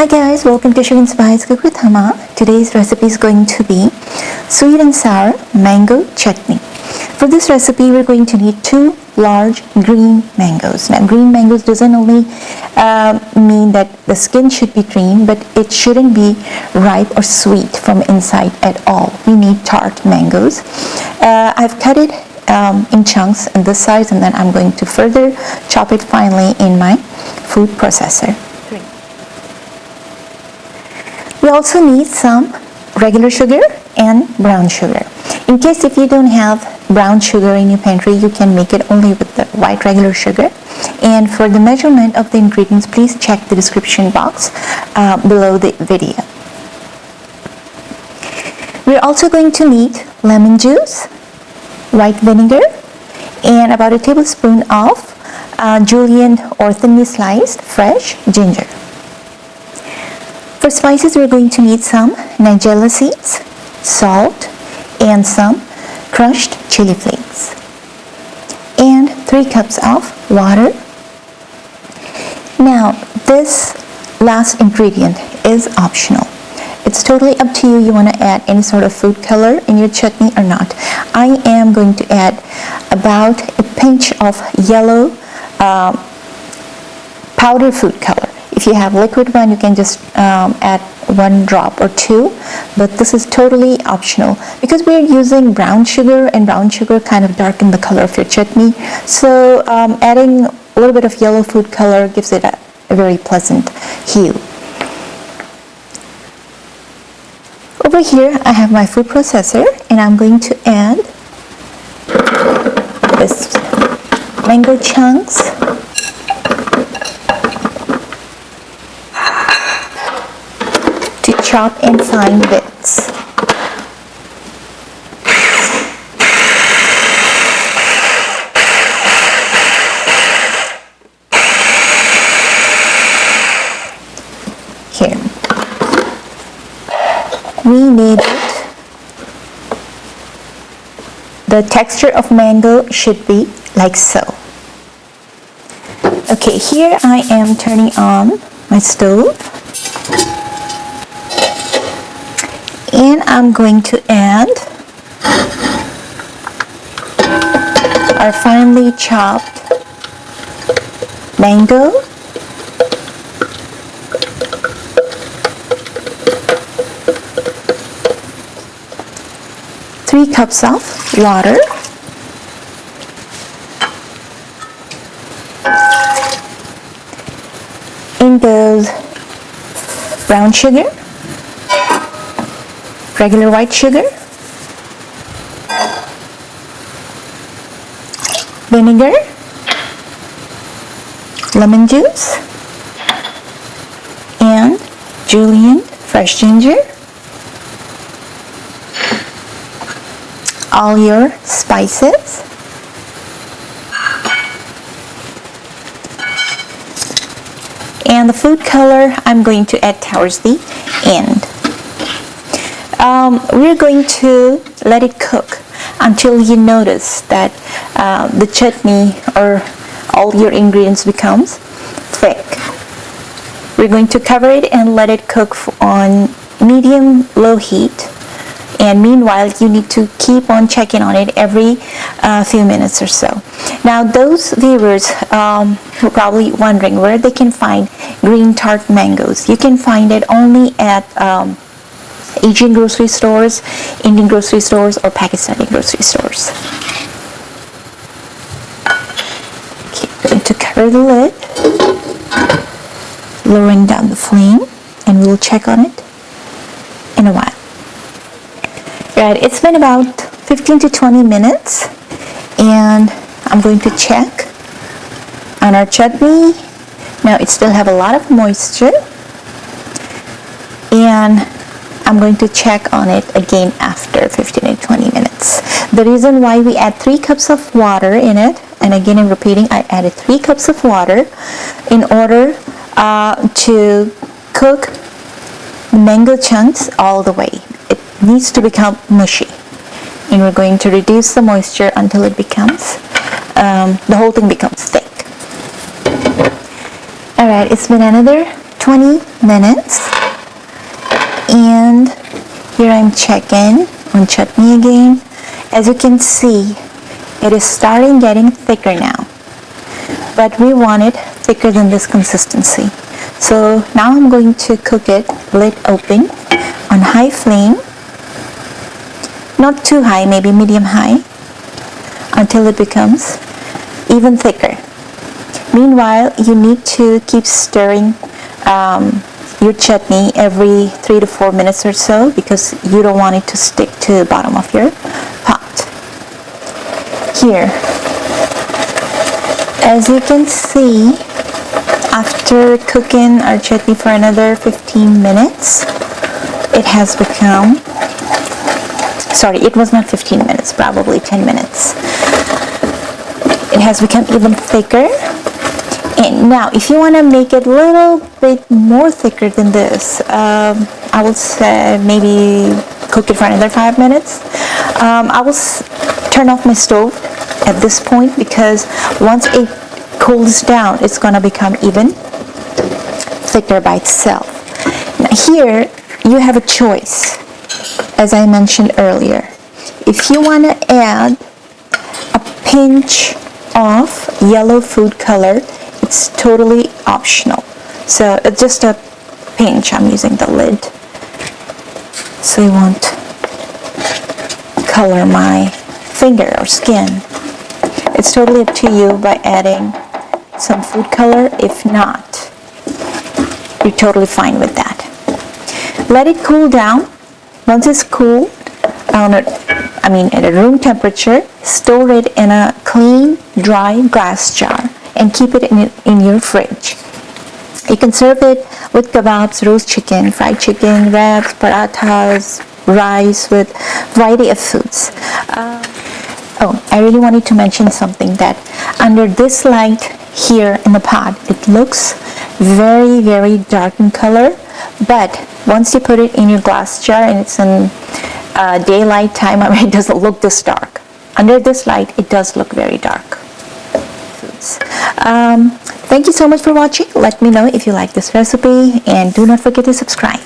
Hi guys, welcome to Sugar and Spice Cook with Hama. Today's recipe is going to be sweet and sour mango chutney. For this recipe, we're going to need 2 large green mangoes. Now, green mangoes doesn't only mean that the skin should be green, but it shouldn't be ripe or sweet from inside at all. We need tart mangoes. I've cut it in chunks in this size, and then I'm going to further chop it finely in my food processor. We also need some regular sugar and brown sugar. In case if you don't have brown sugar in your pantry, you can make it only with the white regular sugar. And for the measurement of the ingredients, please check the description box below the video. We're also going to need lemon juice, white vinegar, and about a tablespoon of julienne or thinly sliced fresh ginger. For spices, we're going to need some Nigella Seeds, salt, and some crushed chili flakes, and 3 cups of water. Now, this last ingredient is optional. It's totally up to you. You want to add any sort of food color in your chutney or not. I am going to add about a pinch of yellow powder food color. If you have liquid one, you can just add 1 drop or 2, but this is totally optional because we're using brown sugar, and brown sugar kind of darkens the color of your chutney. So adding a little bit of yellow food color gives it a very pleasant hue. Over here, I have my food processor, and I'm going to add this mango chunks. Chop in fine bits. Here. We need it. The texture of mango should be like so. Okay, here I am turning on my stove. And I'm going to add our finely chopped mango, three cups of water, in goes brown sugar, regular white sugar, vinegar, lemon juice, and julienne fresh ginger, all your spices, and the food color I'm going to add towards the end. We're going to let it cook until you notice that the chutney or all your ingredients becomes thick. We're going to cover it and let it cook on medium-low heat. And meanwhile, you need to keep on checking on it every few minutes or so. Now, those viewers who are probably wondering where they can find green tart mangoes, you can find it only at Asian grocery stores, Indian grocery stores, or Pakistani grocery stores. Okay, we're going to cover the lid, lowering down the flame, and we'll check on it in a while. Right, it's been about 15 to 20 minutes, and I'm going to check on our chutney. Now, it still have a lot of moisture, and I'm going to check on it again after 15 to 20 minutes. The reason why we add 3 cups of water in it, and again I'm repeating, I added 3 cups of water in order to cook mango chunks all the way. It needs to become mushy, and we're going to reduce the moisture until it becomes, the whole thing becomes thick. Alright, it's been another 20 minutes. And here I'm checking on chutney again. As you can see, it is starting getting thicker now, but we want it thicker than this consistency. So now I'm going to cook it lid open on high flame, not too high, maybe medium high, until it becomes even thicker. Meanwhile, you need to keep stirring your chutney every 3 to 4 minutes or so, because you don't want it to stick to the bottom of your pot. Here, as you can see, after cooking our chutney for another 15 minutes, it has become, sorry, it was not 15 minutes, probably 10 minutes. It has become even thicker. And now, if you want to make it a little bit more thicker than this, I would say maybe cook it for another 5 minutes. I will turn off my stove at this point, because once it cools down, it's going to become even thicker by itself. Now here, you have a choice, as I mentioned earlier. If you want to add a pinch of yellow food color, it's totally optional. So it's just a pinch. I'm using the lid. So you won't color my finger or skin. It's totally up to you by adding some food color. If not, you're totally fine with that. Let it cool down. Once it's cooled, at a room temperature, store it in a clean, dry glass jar and keep it in your fridge. You can serve it with kebabs, roast chicken, fried chicken, wraps, parathas, rice, with a variety of foods. I really wanted to mention something, that under this light here in the pot, it looks very, very dark in color, but once you put it in your glass jar and it's in daylight time, it doesn't look this dark. Under this light, it does look very dark. Foods. Thank you so much for watching. Let me know if you like this recipe, and do not forget to subscribe.